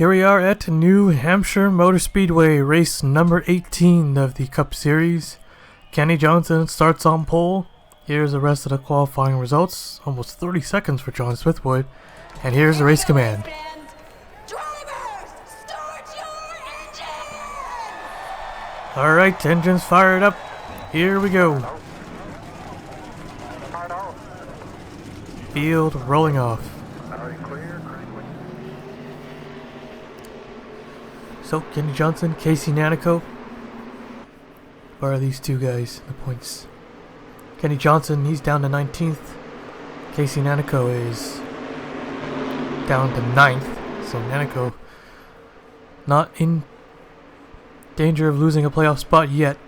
Here we are at New Hampshire Motor Speedway, race number 18 of the Cup Series. Kenny Johnson starts on pole. Here's the rest of the qualifying results. Almost 30 seconds for John Smithwood. And here's the race command. Drivers, start your engine! Alright, engines fired up. Here we go. Field rolling off. So, Kenny Johnson, Casey Nanico. Where are these two guys in the points? Kenny Johnson, he's down to 19th. Casey Nanico is down to 9th. So Nanico not in danger of losing a playoff spot yet.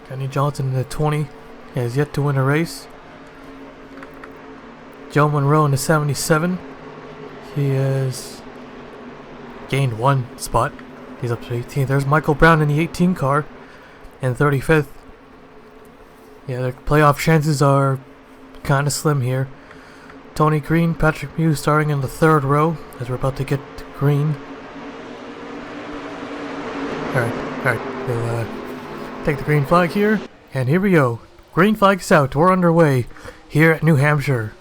Kenny Johnson in the 20 has yet to win a race. Joe Monroe in the 77. He has gained one spot. He's up to 18th. There's Michael Brown in the 18 car and 35th. Yeah, their playoff chances are kind of slim here. Tony Green, Patrick Muse starting in the 3rd row as we're about to get to green. Alright, we'll take the green flag here, and here we go. Green flag's out. We're underway here at New Hampshire.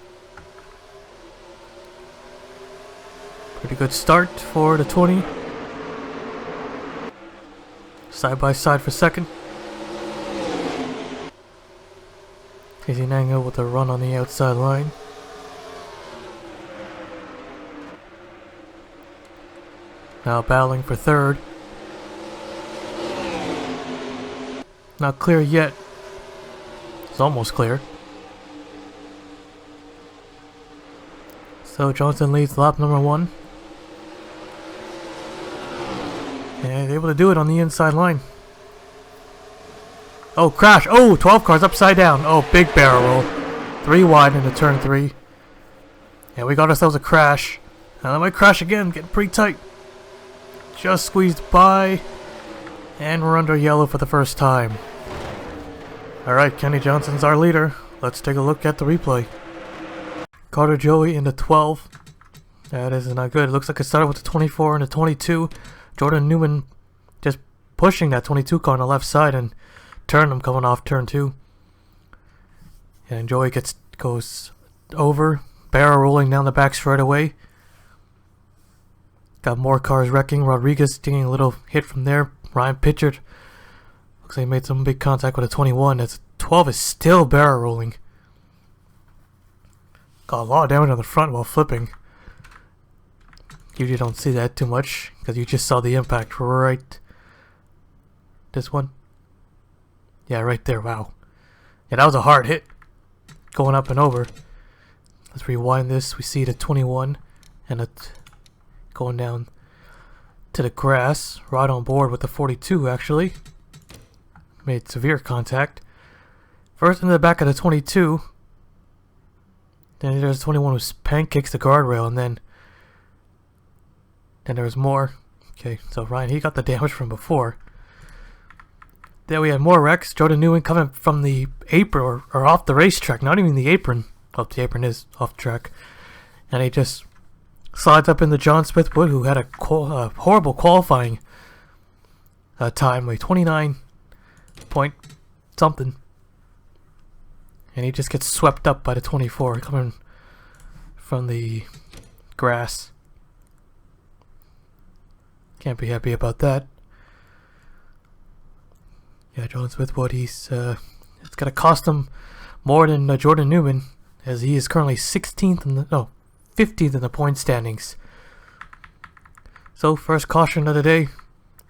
Pretty good start for the 20. Side by side for second. Casey Nango with a run on the outside line. Now battling for 3rd. Not clear yet. It's almost clear. So Johnson leads lap number 1. And able to do it on the inside line. Oh, crash! Oh, 12 cars upside down. Oh, big barrel roll. 3 wide into turn 3. And we got ourselves a crash. Now that might crash again, getting pretty tight. Just squeezed by. And we're under yellow for the first time. Alright, Kenny Johnson's our leader. Let's take a look at the replay. Carter Joey in the 12. That is not good. It looks like it started with the 24 and the 22. Jordan Newman just pushing that 22 car on the left side and turn him coming off turn 2. And Joey goes over, barrel rolling down the back straightaway. Got more cars wrecking. Rodriguez taking a little hit from there. Ryan Pitchard looks like he made some big contact with a 21. As 12 is still barrel rolling. Got a lot of damage on the front while flipping. Usually don't see that too much because you just saw the impact right. This one. Yeah, right there. Wow. Yeah, that was a hard hit. Going up and over. Let's rewind this. We see the 21 and it going down to the grass. Right on board with the 42 actually. Made severe contact. First into the back of the 22. Then there's the 21 who pancakes the guardrail and then there's more. Okay, so Ryan, he got the damage from before. Then we had more wrecks. Jordan Newman coming from the apron or off the racetrack. Not even the apron. Oh, the apron is off track. And he just slides up into John Smithwood, who had a horrible qualifying time, like 29 point something. And he just gets swept up by the 24 coming from the grass. Can't be happy about that. Yeah, John Smithwood, it's gonna cost him more than Jordan Newman, as he is currently 15th in the point standings. So, first caution of the day.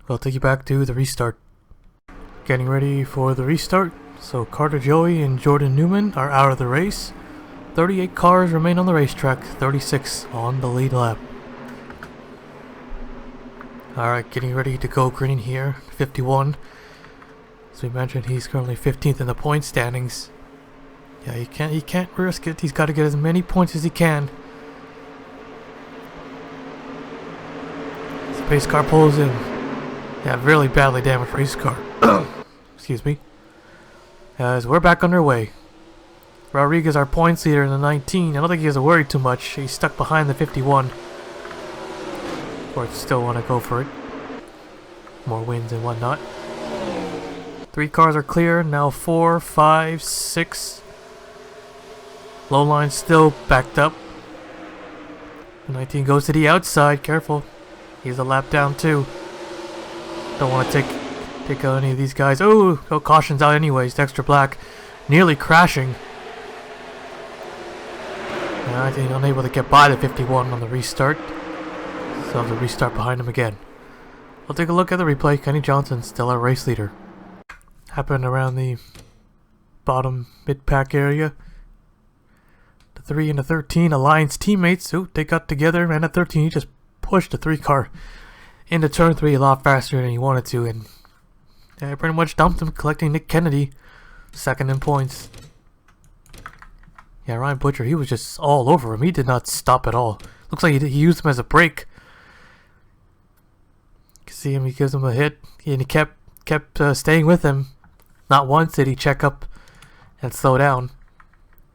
We'll take you back to the restart. Getting ready for the restart. So, Carter Joey and Jordan Newman are out of the race. 38 cars remain on the racetrack, 36 on the lead lap. Alright, getting ready to go green here, 51. As we mentioned, he's currently 15th in the point standings. Yeah, he can't risk it. He's got to get as many points as he can. As the pace car pulls in. Yeah, really badly damaged race car. Excuse me. As we're back underway. Rodriguez, our points leader in the 19. I don't think he has to worry too much. He's stuck behind the 51. Or still want to go for it. More wins and whatnot. 3 cars are clear. Now 4, 5, 6. Low line still backed up. 19 goes to the outside. Careful. He's a lap down too. Don't want to take out any of these guys. Oh, caution's out anyways. Extra black. Nearly crashing. 19 unable to get by the 51 on the restart. So have to restart behind him again. We'll take a look at the replay. Kenny Johnson still our race leader. Happened around the bottom mid-pack area. The 3 and the 13 Alliance teammates. Ooh, they got together, and at 13 he just pushed the 3 car into turn 3 a lot faster than he wanted to, and pretty much dumped him, collecting Nick Kennedy second in points. Yeah, Ryan Butcher, he was just all over him. He did not stop at all. Looks like he used him as a brake. You can see him, he gives him a hit, and he kept staying with him. Not once did he check up and slow down.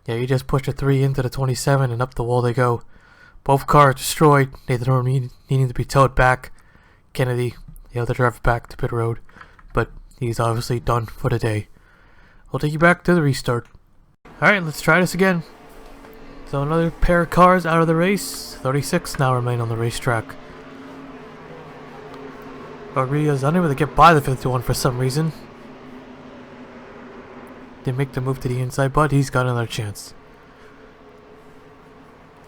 Yeah, he just pushed a 3 into the 27 and up the wall they go. Both cars destroyed. Nathan Orr needing to be towed back. Kennedy, the other driver, back to pit road. But he's obviously done for the day. We'll take you back to the restart. Alright, let's try this again. So another pair of cars out of the race. 36 now remain on the racetrack. Rodriguez unable to get by the 51 for some reason. They make the move to the inside, but he's got another chance.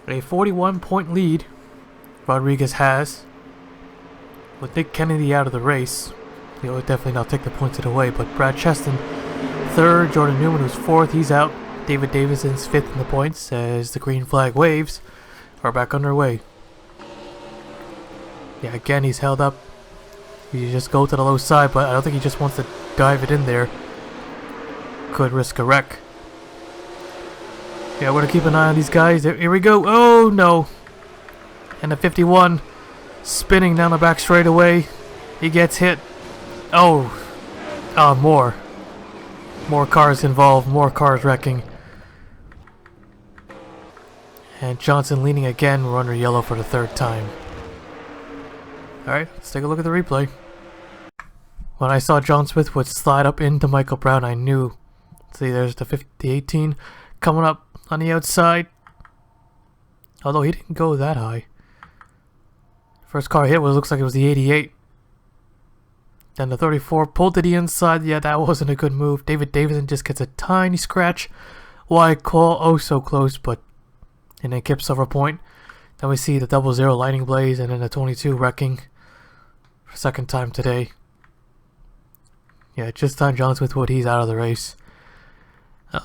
A 41-point lead Rodriguez has. With Nick Kennedy out of the race, he would definitely not take the points away, but Brad Cheston, 3rd, Jordan Newman, who's 4th, he's out. David Davidson's 5th in the points as the green flag waves are back underway. Yeah, again, he's held up. You just go to the low side, but I don't think he just wants to dive it in there. Could risk a wreck. Yeah, we're gonna keep an eye on these guys. Here we go. Oh no! And the 51 spinning down the back straightaway. He gets hit. Oh, more cars involved. More cars wrecking. And Johnson leaning again. We're under yellow for the 3rd time. Alright, let's take a look at the replay. When I saw John Smith would slide up into Michael Brown, I knew. See, there's the 18 coming up on the outside. Although he didn't go that high. First car hit looks like it was the 88. Then the 34 pulled to the inside. Yeah, that wasn't a good move. David Davidson just gets a tiny scratch. Wide call, oh so close, but and then Kip Silver point. Then we see the 00 Lightning Blaze and then the 22 wrecking for 2nd time today. Yeah, just time John Smith Wood, he's out of the race.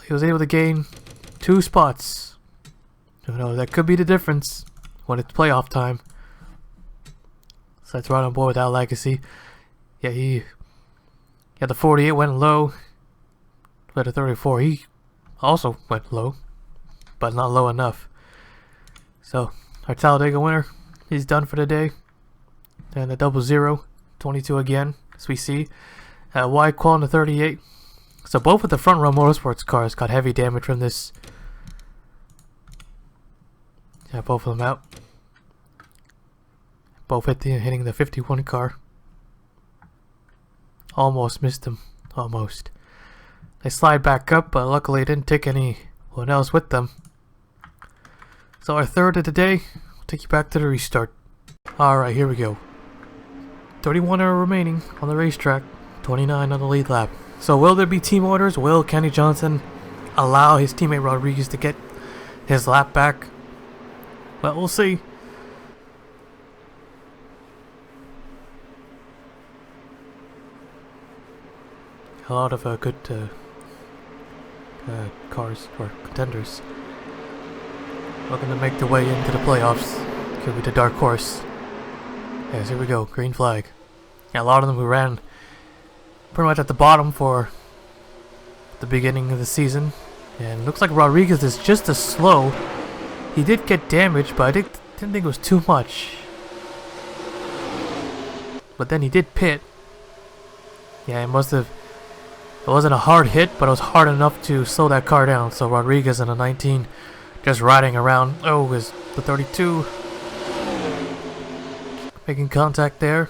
He was able to gain 2 spots. You know, that could be the difference when it's playoff time. So that's right on board with that legacy. Yeah, the 48 went low. But the 34, he also went low. But not low enough. So, our Talladega winner, he's done for the day. And the 00, 22 again, as we see. Wide qual in the 38. So both of the front row motorsports cars got heavy damage from this. Yeah, both of them out. Both hitting the 51 car. Almost missed him. Almost. They slide back up, but luckily didn't take anyone else with them. So our 3rd of the day, we'll take you back to the restart. Alright, here we go. 31 are remaining on the racetrack. 29 on the lead lap. So will there be team orders? Will Kenny Johnson allow his teammate Rodriguez to get his lap back? Well, we'll see. A lot of good cars or contenders looking to make their way into the playoffs. Could be the dark horse. Yes, here we go. Green flag. Yeah, a lot of them who ran pretty much at the bottom for the beginning of the season. And it looks like Rodriguez is just as slow. He did get damaged, but I didn't think it was too much. But then he did pit. Yeah, he must have It wasn't a hard hit, but it was hard enough to slow that car down. So Rodriguez in a 19 just riding around. Oh, is the 32 making contact there.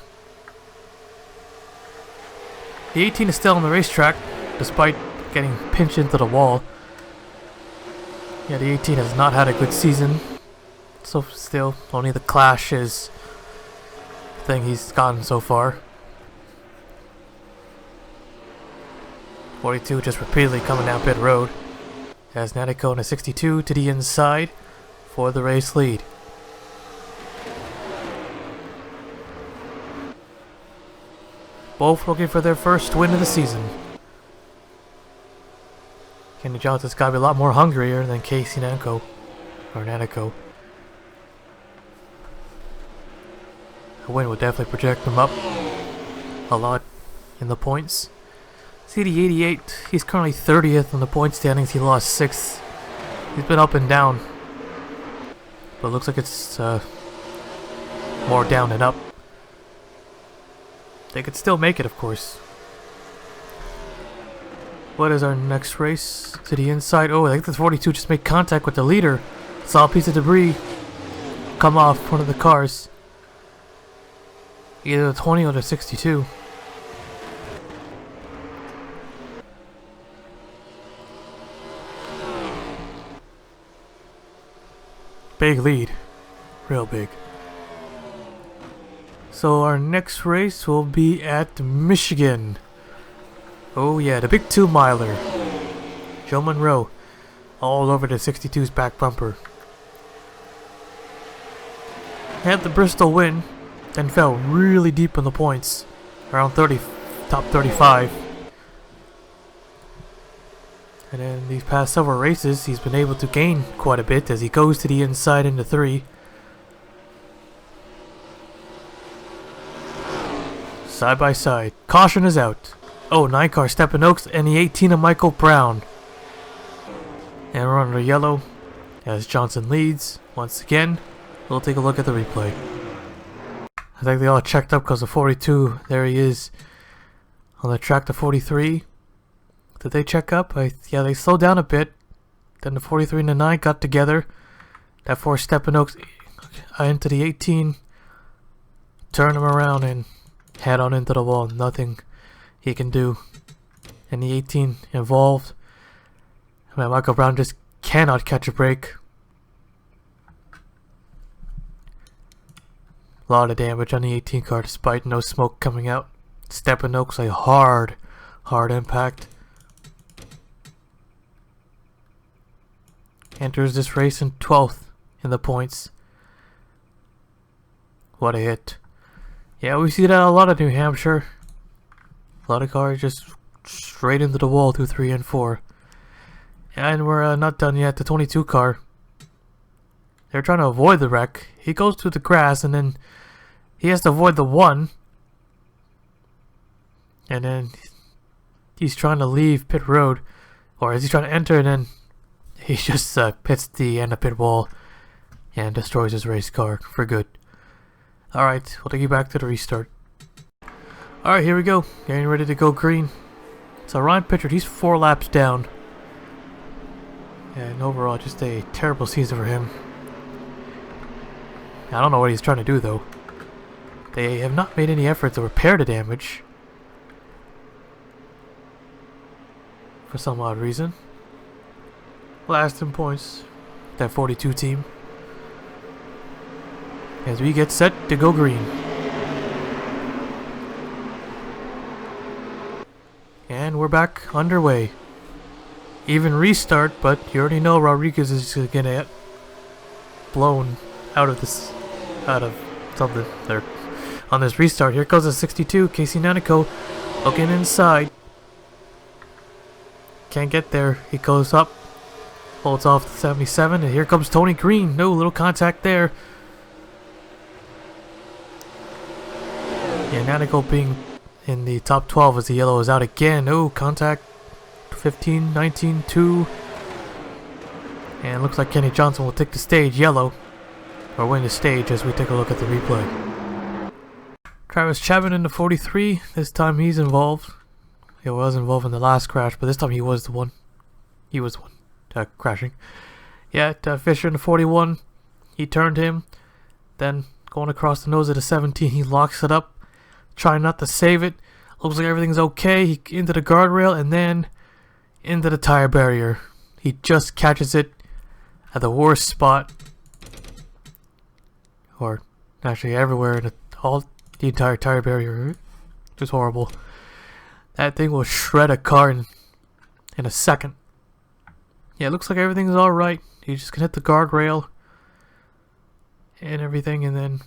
The 18 is still on the racetrack despite getting pinched into the wall. Yeah, the 18 has not had a good season. So still, only the Clash is the thing he's gotten so far. 42 just repeatedly coming down pit road. As Natico in a 62 to the inside for the race lead. Both looking for their first win of the season. Kenny Johnson's got to be a lot more hungrier than Casey Natico. Or Natico. A win would definitely project them up a lot in the points. See the 88, he's currently 30th in the point standings. He lost 6th. He's been up and down. But it looks like it's more down than up. They could still make it, of course. What is our next race? To the inside. Oh, I think the 42 just made contact with the leader. Saw a piece of debris come off one of the cars. Either the 20 or the 62. Big lead. Real big. So our next race will be at Michigan. Oh yeah, the big 2-miler. Joe Monroe. All over the 62's back bumper. Had the Bristol win. Then fell really deep in the points. Around 30, top 35. And then these past several races, he's been able to gain quite a bit as he goes to the inside into 3. Side by side. Caution is out. Oh, 9 car Stephen Oaks and the 18 of Michael Brown. And we're under yellow as Johnson leads once again. We'll take a look at the replay. I think they all checked up because of 42. There he is on the track to 43. Did they check up? Yeah, they slowed down a bit. Then the 43 and the 9 got together. That forced Stephen Oaks into the 18. Turned him around and head on into the wall. Nothing he can do. And the 18 involved. Man, Michael Brown just cannot catch a break. A lot of damage on the 18 car despite no smoke coming out. Stephen Oaks a hard impact. Enters this race in 12th in the points. What a hit. Yeah, we see that a lot of New Hampshire. A lot of cars just straight into the wall through 3 and 4. And we're not done yet. The 22 car. They're trying to avoid the wreck. He goes through the grass and then he has to avoid the 1. And then he's trying to leave pit road. Or is he trying to enter and then he just pits the end of pit wall and destroys his race car for good. Alright, we'll take you back to the restart. Alright, here we go. Getting ready to go green. So Ryan Pitchford, he's 4 laps down. And overall, just a terrible season for him. I don't know what he's trying to do though. They have not made any effort to repair the damage. For some odd reason. Last in points. That 42 team. As we get set to go green. And we're back underway. Even restart, but you already know Rodriguez is gonna get blown out of something there. On this restart, here goes a 62, Casey Natico looking inside. Can't get there. He goes up, holds off the 77, and here comes Tony Green. No little contact there. Yeah, Natico being in the top 12 as the yellow is out again. No contact. 15, 19, 2. And looks like Kenny Johnson will take the stage yellow. Or win the stage as we take a look at the replay. Travis Chapman in the 43. This time he's involved. He was involved in the last crash, but this time he was the one. He was the one crashing. Yeah, Fisher in the 41. He turned him. Then going across the nose of the 17, he locks it up, trying not to save it. Looks like everything's okay. He into the guardrail and then into the tire barrier. He just catches it at the worst spot, or actually everywhere in the entire tire barrier. It was horrible. That thing will shred a car in a second. Yeah, it looks like everything's alright. He just can hit the guardrail and everything, and then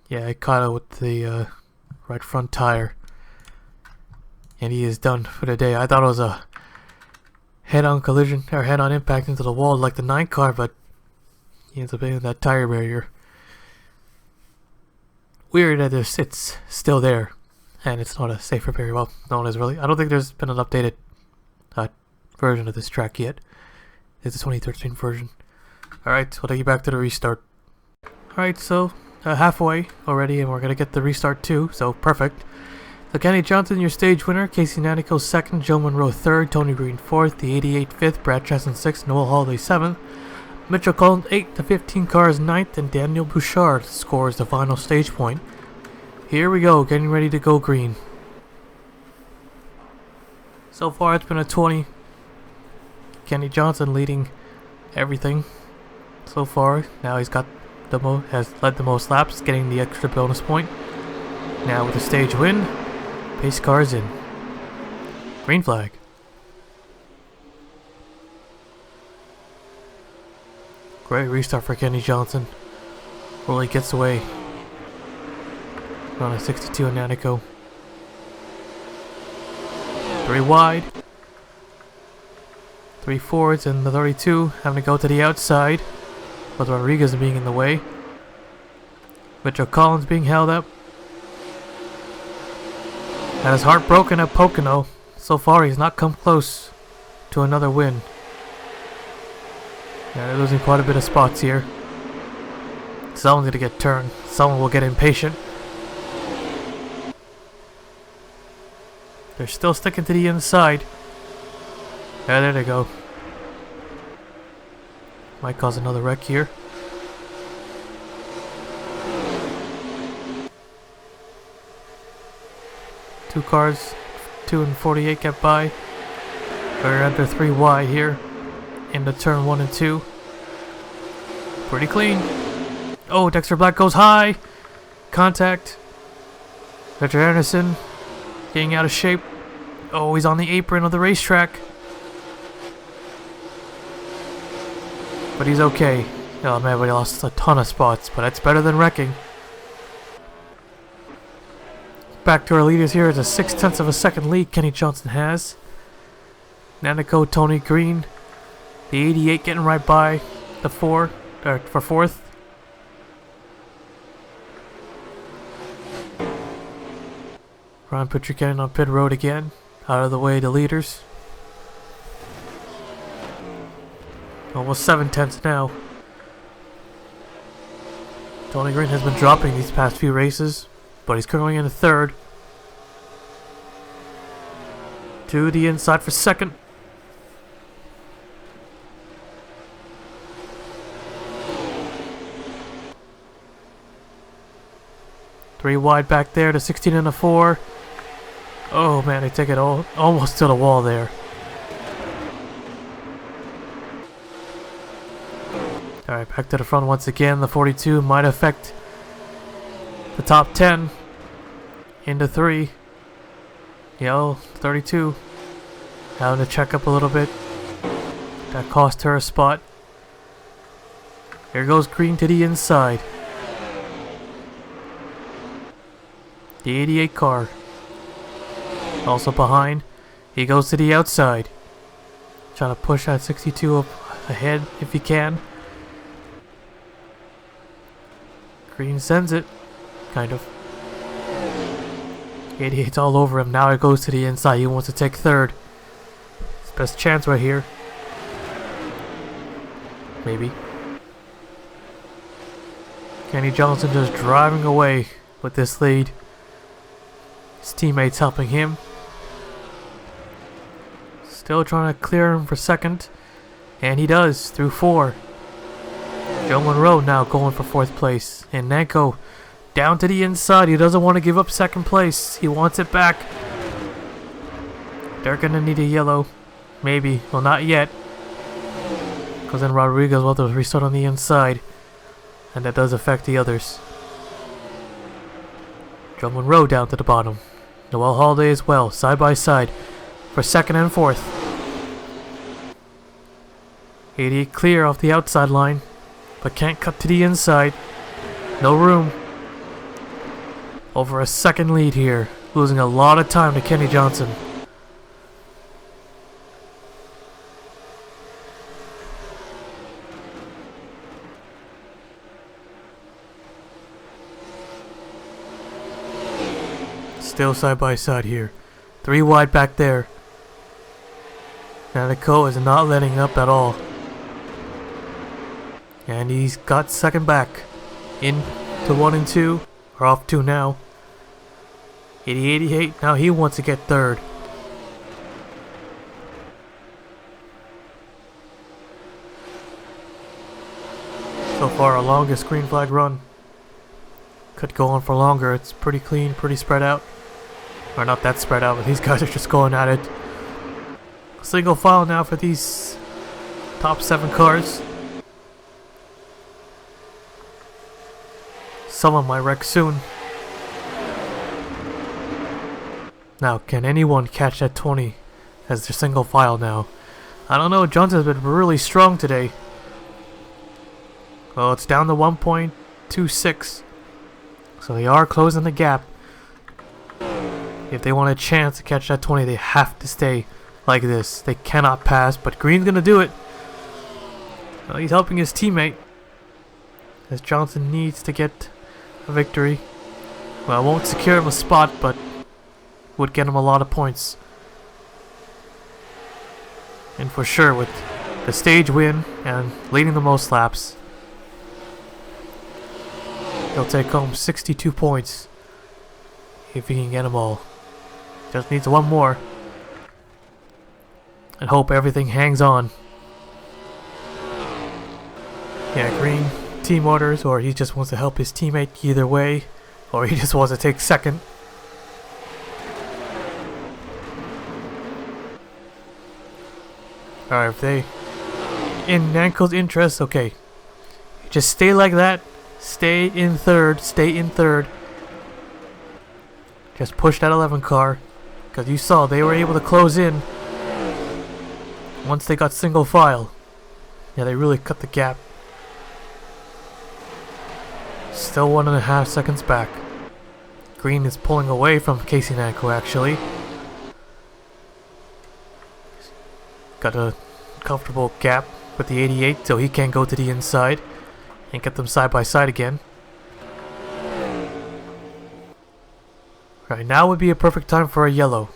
yeah, I caught it with the right front tire, and he is done for the day. I thought it was a head-on collision or head-on impact into the wall like the 9 car, but he ends up hitting that tire barrier. Weird that it's still there, and it's not a safe repair. Well, no one is really. I don't think there's been an updated version of this track yet. It's the 2013 version. Alright, we'll take you back to the restart. Alright, so halfway already, and we're gonna get the restart too, so perfect. So Kenny Johnson, your stage winner, Casey Nanico 2nd, Joe Monroe 3rd, Tony Green 4th, the 88 5th, Brad Chesson 6th, Noel Holiday 7th, Mitchell Collins 8th, the 15 cars 9th, and Daniel Bouchard scores the final stage point. Here we go, getting ready to go green. So far it's been a 20. Kenny Johnson leading everything so far. Now he's got has led the most laps, getting the extra bonus point. Now with the stage win, pace cars in. Green flag. Great restart for Kenny Johnson. Really gets away. On a 62 in Nanico. 3 wide. 3 forwards and the 32 having to go to the outside with Rodriguez being in the way. Mitchell Collins being held up. Had his heart broken at Pocono. So far he's not come close to another win. Yeah, they're losing quite a bit of spots here. Someone's gonna get turned. Someone will get impatient. They're still sticking to the inside. Yeah, there they go. Might cause another wreck here. Two cars, 2 and 48 get by. We're under 3 wide here. Into turn 1 and 2. Pretty clean. Oh, Dexter Black goes high. Contact. Richard Anderson getting out of shape. Oh, he's on the apron of the racetrack. But he's okay. Oh man, but he lost a ton of spots, but that's better than wrecking. Back to our leaders here. It's a 0.6 of a second lead Kenny Johnson has. Nanico, Tony Green. The 88 getting right by the 4 for 4th. Ron Petrican on pit road again. Out of the way, the leaders. Almost 0.7 now. Tony Green has been dropping these past few races, but he's currently in the 3rd. To the inside for 2nd. Three wide back there to 16 and a 4. Oh man, they take it almost to the wall there. Alright, back to the front once again. The 42 might affect the top 10 into 3. Yo, 32 having to check up a little bit. That cost her a spot. Here goes Green to the inside. The 88 car also behind. He goes to the outside, trying to push that 62 up ahead if he can. Green sends it, kind of. 88's all over him. Now it goes to the inside. He wants to take 3rd. His best chance right here. Maybe. Kenny Johnson just driving away with this lead. His teammates helping him. Still trying to clear him for second. And he does, through 4. Joe Monroe now going for 4th place. And Nanko down to the inside. He doesn't want to give up second place. He wants it back. They're going to need a yellow. Maybe. Well, not yet. Because then Rodriguez will have to restart on the inside. And that does affect the others. Joe Monroe down to the bottom. Noel Holiday as well, side by side. For 2nd and 4th. 88 clear off the outside line. But can't cut to the inside. No room. Over a 2nd lead here. Losing a lot of time to Kenny Johnson. Still side by side here. 3 wide back there. Nanako is not letting up at all. And he's got 2nd back. In to 1 and 2. Or off 2 now. 88. Now he wants to get 3rd. So far, our longest green flag run. Could go on for longer. It's pretty clean, pretty spread out. Or not that spread out, but these guys are just going at it. Single file now for these top 7 cars. Someone might wreck soon. Now, can anyone catch that 20 as their single file now? I don't know, Johnson's been really strong today. Well, it's down to 1.26. So they are closing the gap. If they want a chance to catch that 20, they have to stay like this. They cannot pass, but Green's going to do it. Well, he's helping his teammate. As Johnson needs to get a victory. Well, it won't secure him a spot, but would get him a lot of points. And for sure, with the stage win and leading the most laps, he'll take home 62 points if he can get them all. Just needs 1 more. And hope everything hangs on. Yeah, Green, team orders, or he just wants to help his teammate either way. Or he just wants to take 2nd. Alright, if they... in Nanko's interest, okay. Just stay like that. Stay in 3rd. Stay in 3rd. Just push that 11 car. Because you saw they were able to close in once they got single file. Yeah, they really cut the gap. Still 1.5 seconds back. Green is pulling away from Casey Nanko actually. Got a comfortable gap with the 88 so he can go to the inside and get them side by side again. Right, now would be a perfect time for a yellow.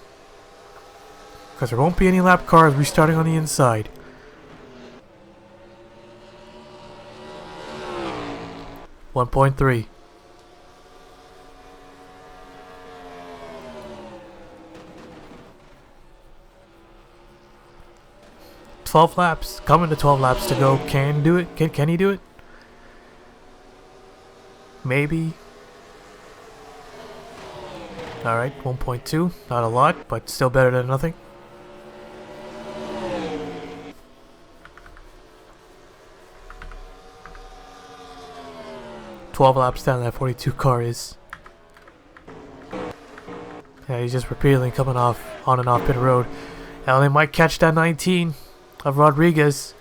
Because there won't be any lap cars restarting on the inside. .3. .12 laps. Coming to 12 laps to go. Can do it? Can he do it? Maybe. Alright, 1.2. Not a lot, but still better than nothing. .12 laps down that 42 car is. Yeah, he's just repeatedly coming off on and off pit road. Now they might catch that 19 of Rodriguez.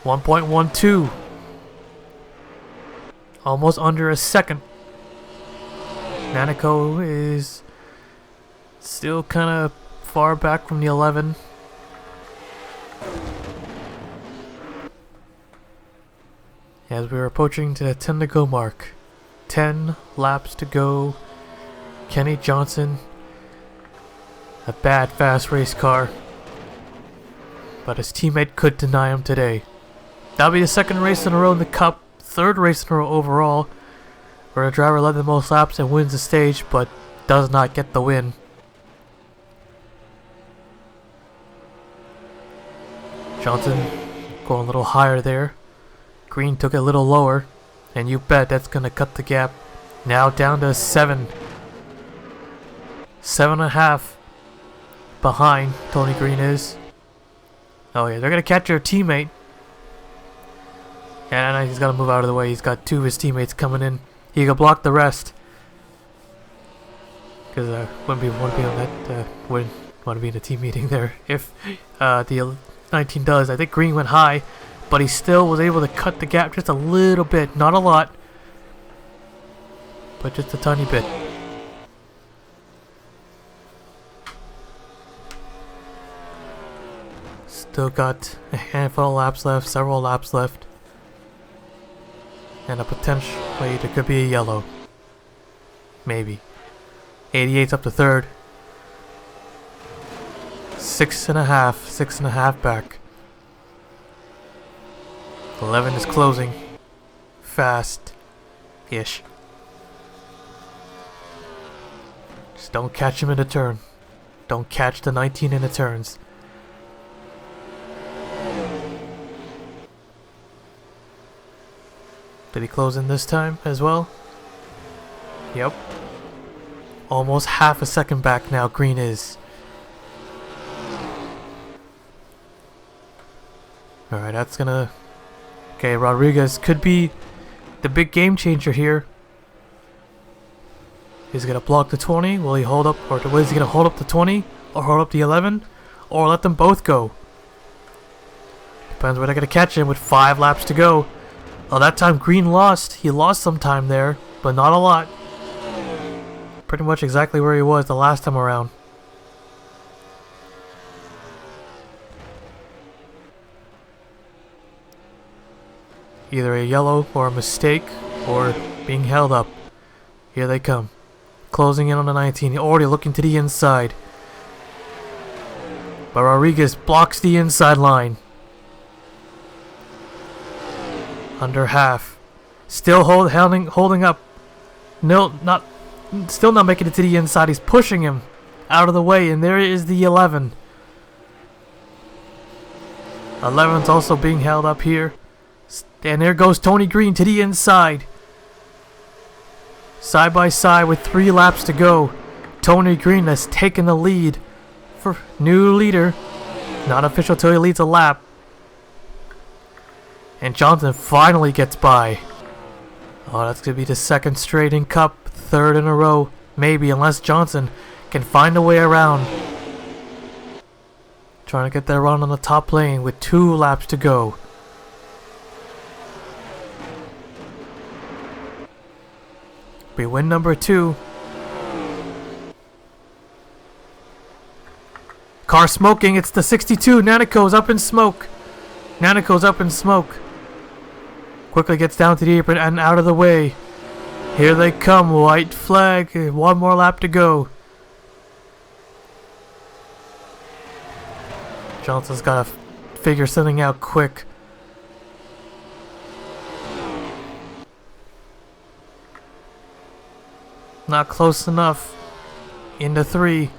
1.12. Almost under a second. Nanako is still kind of far back from the 11. As we're approaching to the 10 to go mark. 10 laps to go. Kenny Johnson. A bad fast race car. But his teammate could deny him today. That'll be the 2nd race in a row in the Cup. 3rd race in a row overall. where the driver led the most laps and wins the stage, but does not get the win. Johnson going a little higher there. Green took it a little lower, and you bet that's going to cut the gap. Now down to 7. 7.5 behind Tony Green is. Oh yeah, they're going to catch their teammate. And he's got to move out of the way. He's got 2 of his teammates coming in. He can block the rest. Because wouldn't want to be in a team meeting there if the 19 does. I think Green went high, but he still was able to cut the gap just a little bit. Not a lot, but just a tiny bit. Still got a handful of laps left, several laps left. And a potentially there could be a yellow. Maybe. 88's up to 3rd. 6.5 back. 11 is closing. Fast-ish. Just don't catch him in a turn. Don't catch the 19 in the turns. Did he close in this time as well? Yep. Almost half a second back now, Green is. Alright, that's gonna... Okay, Rodriguez could be the big game changer here. He's gonna block the 20. Will he hold up, or is he gonna hold up the 20? Or hold up the 11? Or let them both go? Depends where they're gonna catch him with 5 laps to go. Oh, that time Green lost. He lost some time there, but not a lot. Pretty much exactly where he was the last time around. Either a yellow or a mistake or being held up. Here they come. Closing in on the 19. Already looking to the inside. But Rodriguez blocks the inside line. Under half. Still holding up. No, still not making it to the inside. He's pushing him out of the way, and there is the 11. 11's also being held up here. And there goes Tony Green to the inside. Side by side with 3 laps to go. Tony Green has taken the lead for new leader. Not official till he leads a lap. And Johnson finally gets by. Oh, that's going to be the 2nd straight in Cup. 3rd in a row. Maybe, unless Johnson can find a way around. Trying to get that run on the top lane with 2 laps to go. Be win number 2. Car smoking. It's the 62. Nanico's up in smoke. Nanico's up in smoke. Quickly gets down to the apron and out of the way. Here they come. White flag. 1 more lap to go. Johnson's got to figure something out quick. Not close enough. Into 3.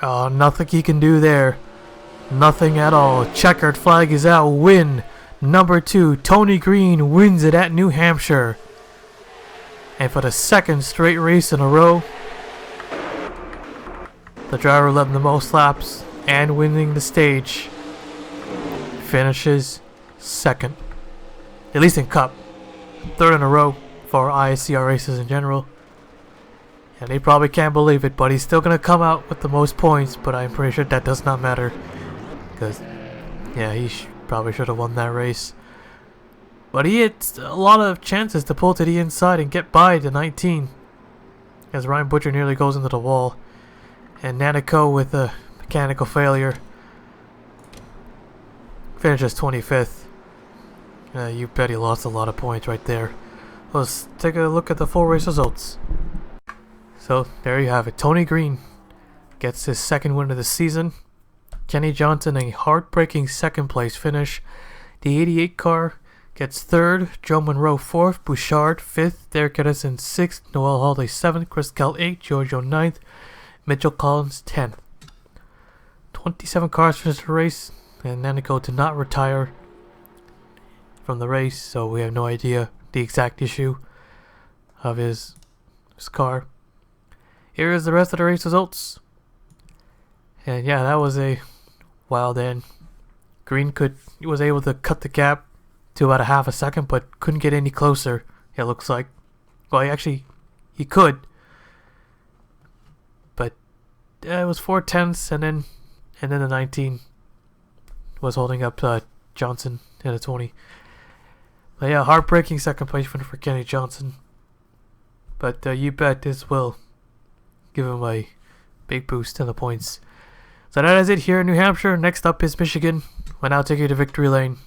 Oh, nothing he can do there. Nothing at all. Checkered flag is out. Win number 2. Tony Green wins it at New Hampshire. And for the 2nd straight race in a row, the driver led the most laps and winning the stage finishes 2nd. At least in Cup. 3rd in a row for ISCR races in general. And he probably can't believe it, but he's still going to come out with the most points, but I'm pretty sure that does not matter. Because, yeah, he probably should have won that race. But he had a lot of chances to pull to the inside and get by the 19. As Ryan Butcher nearly goes into the wall. And Nanico with a mechanical failure finishes 25th. You bet he lost a lot of points right there. Let's take a look at the full race results. So, there you have it. Tony Green gets his 2nd win of the season. Kenny Johnson, a heartbreaking 2nd place finish. The 88 car gets third, Joe Monroe fourth, Bouchard fifth, Derek Edison sixth, Noel Holiday seventh, Chris Kell eighth, Giorgio ninth, Mitchell Collins 10th. 27 cars finished the race, and Nanico did not retire from the race, so we have no idea the exact issue of his car. Here is the rest of the race results. And yeah, that was a wild end. Green was able to cut the gap to about a half a second, but couldn't get any closer, it looks like. Well, he could. But it was 4/10, and then the 19 was holding up Johnson in a 20. But yeah, heartbreaking second place for Kenny Johnson. But you bet this will give him a big boost in the points. So that is it here in New Hampshire. Next up is Michigan. We'll now take you to victory lane.